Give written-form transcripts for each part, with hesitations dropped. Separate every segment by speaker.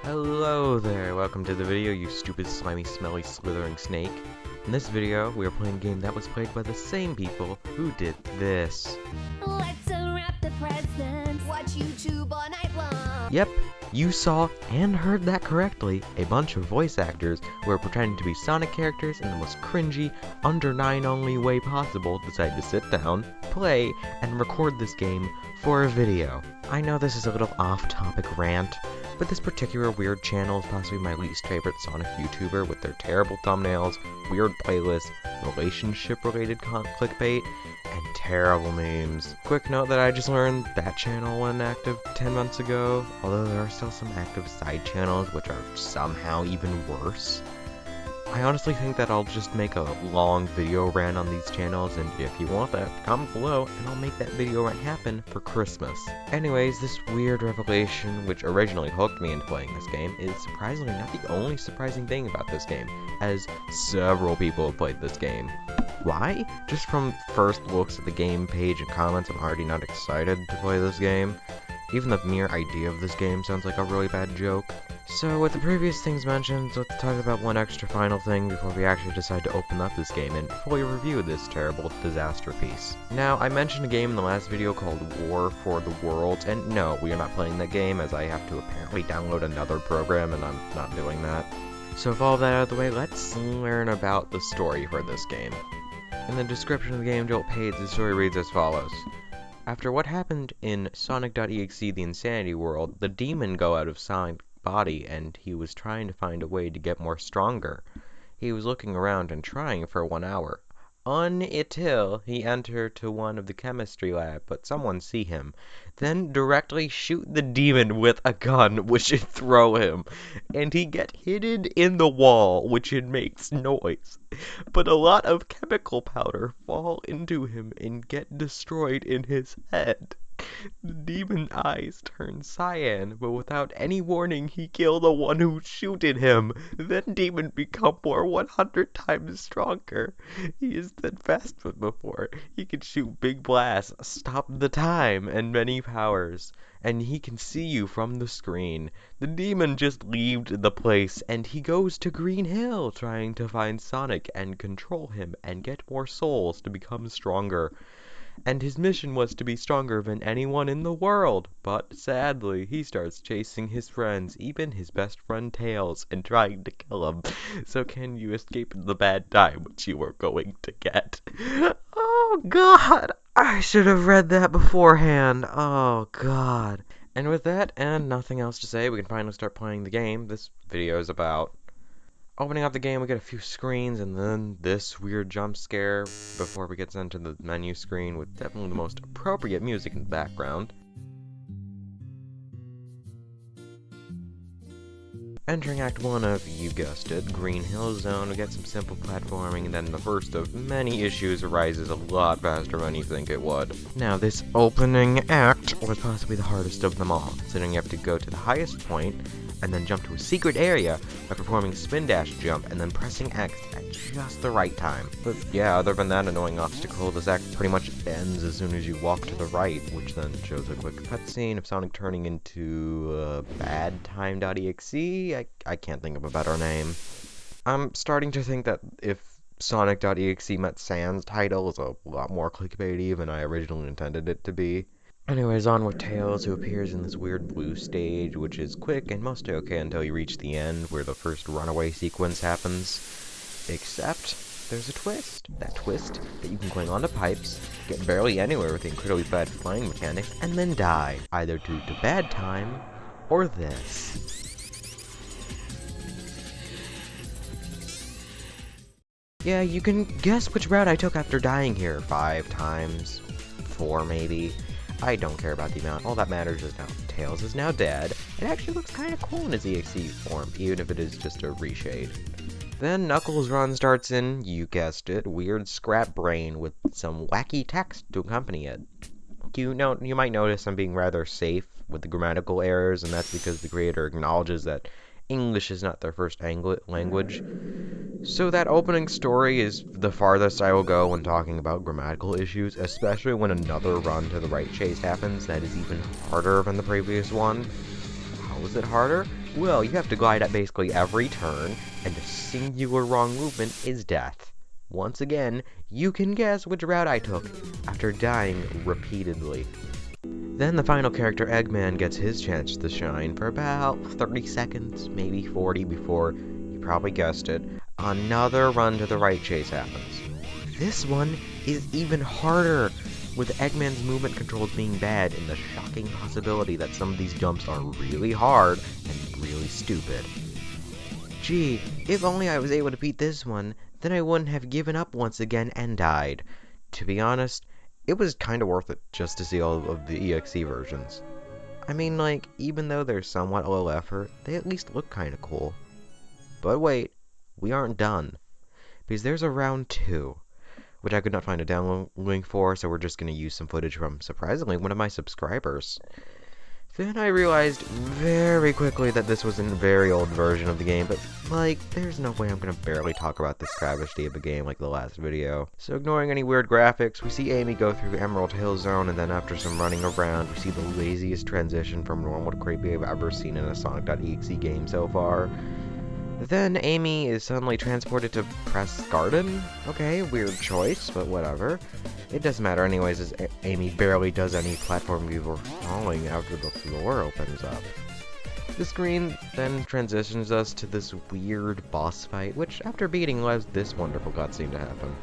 Speaker 1: Hello there, welcome to the video, you stupid, slimy, smelly, slithering snake. In this video, we are playing a game that was played by the same people who did this.
Speaker 2: Let's unwrap the presents. Watch YouTube all night long.
Speaker 1: Yep, you saw and heard that correctly. A bunch of voice actors who are pretending to be Sonic characters in the most cringy, under 9 only way possible decide to sit down, play, and record this game for a video. I know this is a little off-topic rant, but this particular weird channel is possibly my least favorite Sonic YouTuber with their terrible thumbnails, weird playlists, relationship-related clickbait, and terrible memes. Quick note that I just learned that channel went active 10 months ago, although there are still some active side channels which are somehow even worse. I honestly think that I'll just make a long video rant on these channels, and if you want that, comment below and I'll make that video rant happen for Christmas. Anyways, this weird revelation, which originally hooked me into playing this game, is surprisingly not the only surprising thing about this game, as several people have played this game. Why? Just from first looks at the game page and comments, I'm already not excited to play this game. Even the mere idea of this game sounds like a really bad joke. So, with the previous things mentioned, let's talk about one extra final thing before we actually decide to open up this game and fully review this terrible disaster piece. Now, I mentioned a game in the last video called War for the Worlds, and no, we are not playing that game as I have to apparently download another program and I'm not doing that. So with all that out of the way, let's learn about the story for this game. In the description of the game Jolt page, the story reads as follows. After what happened in Sonic.exe the Insanity World, the demon go out of Sonic's body and he was trying to find a way to get more stronger. He was looking around and trying for 1 hour. Until he entered to one of the chemistry lab, but someone see him. Then directly shoot the demon with a gun, which should throw him. And he get hidden in the wall, which it makes noise. But a lot of chemical powder fall into him and get destroyed in his head. The demon eyes turn cyan, but without any warning he kill the one who shooted him. Then demon become more 100 times stronger. He is then fast but before. He can shoot big blasts, stop the time, and many powers. And he can see you from the screen. The demon just leaves the place and he goes to Green Hill trying to find Sonic and control him and get more souls to become stronger. And his mission was to be stronger than anyone in the world, but sadly, he starts chasing his friends, even his best friend Tails, and trying to kill him. So can you escape the bad time which you were going to get? Oh god, I should have read that beforehand. Oh god. And with that, and nothing else to say, we can finally start playing the game. This video is about opening up the game. We get a few screens and then this weird jump scare before we get sent to the menu screen with definitely the most appropriate music in the background. Entering Act 1 of, you guessed it, Green Hill Zone, we get some simple platforming, and then the first of many issues arises a lot faster than you think it would. Now, this opening act was possibly the hardest of them all, considering you have to go to the highest point, and then jump to a secret area by performing a spin dash jump and then pressing X at just the right time. But yeah, other than that annoying obstacle, this act pretty much ends as soon as you walk to the right, which then shows a quick cutscene of Sonic turning into badtime.exe. I can't think of a better name. I'm starting to think that if Sonic.exe met SANS title is a lot more clickbaity than I originally intended it to be. Anyways, on with Tails, who appears in this weird blue stage, which is quick and mostly okay until you reach the end, where the first runaway sequence happens. Except, there's a twist. That twist, that you can cling onto pipes, get barely anywhere with the incredibly bad flying mechanics, and then die, either due to bad time, or this. Yeah, you can guess which route I took after dying here 5 times, 4 maybe. I don't care about the amount, all that matters is now Tails is now dead. It actually looks kinda cool in his EXE form, even if it is just a reshade. Then Knuckles' run starts in, you guessed it, weird scrap brain with some wacky text to accompany it. You might notice I'm being rather safe with the grammatical errors, and that's because the creator acknowledges that English is not their first language. So that opening story is the farthest I will go when talking about grammatical issues, especially when another run to the right chase happens that is even harder than the previous one. How is it harder? Well, you have to glide at basically every turn, and a singular wrong movement is death. Once again, you can guess which route I took after dying repeatedly. Then the final character, Eggman, gets his chance to shine for about 30 seconds, maybe 40 before, you probably guessed it, another run to the right chase happens. This one is even harder, with Eggman's movement controls being bad and the shocking possibility that some of these jumps are really hard and really stupid. Gee, if only I was able to beat this one, then I wouldn't have given up once again and died. To be honest, it was kinda worth it just to see all of the EXE versions. I mean, like, even though they're somewhat low effort, they at least look kinda cool. But wait, we aren't done, because there's a round 2, which I could not find a download link for, so we're just gonna use some footage from, surprisingly, one of my subscribers. Then I realized very quickly that this was a very old version of the game, but, like, there's no way I'm gonna barely talk about this travesty of a game like the last video. So ignoring any weird graphics, we see Amy go through Emerald Hill Zone, and then after some running around, we see the laziest transition from normal to creepy I've ever seen in a Sonic.exe game so far. Then Amy is suddenly transported to Press Garden? Okay, weird choice, but whatever. It doesn't matter anyways, as Amy barely does any platform before falling after the floor opens up. The screen then transitions us to this weird boss fight, which after beating allows this wonderful cutscene to happen.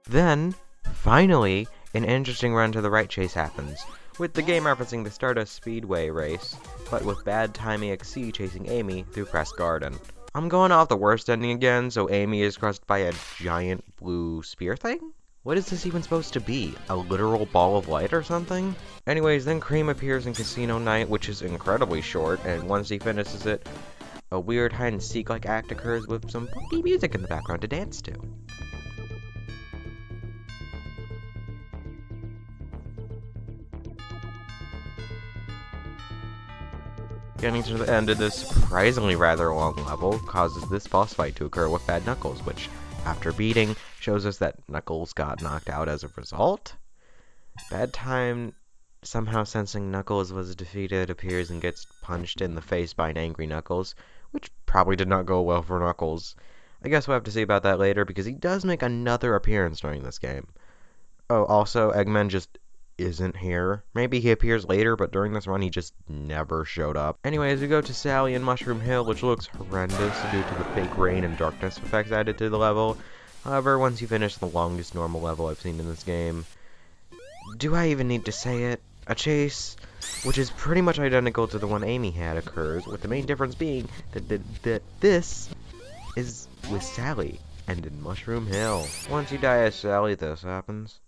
Speaker 1: Then, finally, an interesting run to the right chase happens, with the game referencing the Stardust Speedway race, but with noww.exe chasing Amy through Press Garden. I'm going off the worst ending again, so Amy is crushed by a giant blue spear thing? What is this even supposed to be? A literal ball of light or something? Anyways, then Cream appears in Casino Night, which is incredibly short, and once he finishes it, a weird hide-and-seek-like act occurs with some funky music in the background to dance to. Getting to the end of this surprisingly rather long level causes this boss fight to occur with Bad Knuckles, which, after beating, shows us that Knuckles got knocked out as a result. Bad Time, somehow sensing Knuckles was defeated, appears and gets punched in the face by an angry Knuckles, which probably did not go well for Knuckles. I guess we'll have to see about that later, because he does make another appearance during this game. Oh, also, Eggman just isn't here. Maybe he appears later, but during this run he just never showed up. Anyways, we go to Sally and Mushroom Hill, which looks horrendous due to the fake rain and darkness effects added to the level. However, once you finish the longest normal level I've seen in this game, do I even need to say it? A chase, which is pretty much identical to the one Amy had, occurs, with the main difference being that this is with Sally, and in Mushroom Hill. Once you die as Sally, this happens.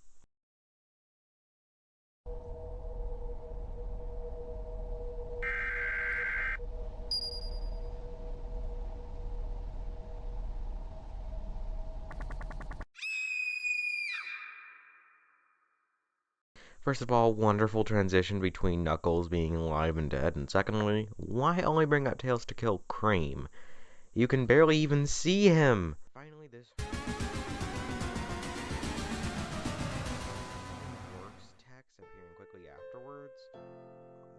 Speaker 1: First of all, wonderful transition between Knuckles being alive and dead, and secondly, why only bring out Tails to kill Cream? You can barely even see him! Finally, this works text appearing quickly afterwards.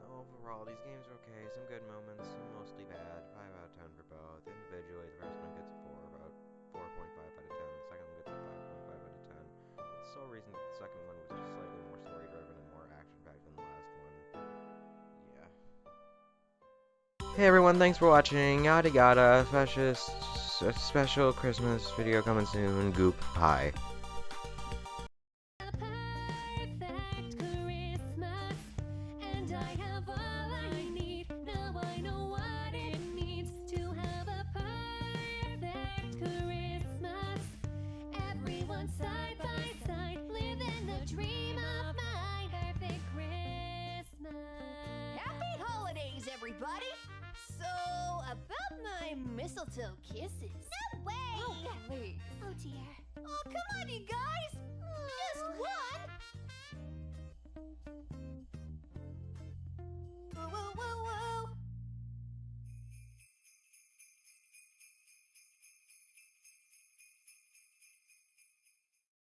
Speaker 1: Overall, these games are okay, some good moments, some mostly bad, 5 out of 10 for both. Individually, the first one gets a 4, about 4.5 out of 10, the second one gets a 5.5 out of 10. The sole reason that the second one was just slightly more story-driven and more action-packed than the last one. Yeah. Hey everyone, thanks for watching. Yada yada. Special Christmas video coming soon. Goop pie.
Speaker 2: Perfect Christmas, and I have all I need. Now I know what it means to have a perfect Christmas. Everyone side by side, living the dream of my perfect Christmas. Happy holidays, everybody! So, about my mistletoe kisses. No way! Oh, please. Oh, dear. Oh, come on, you guys! Just one?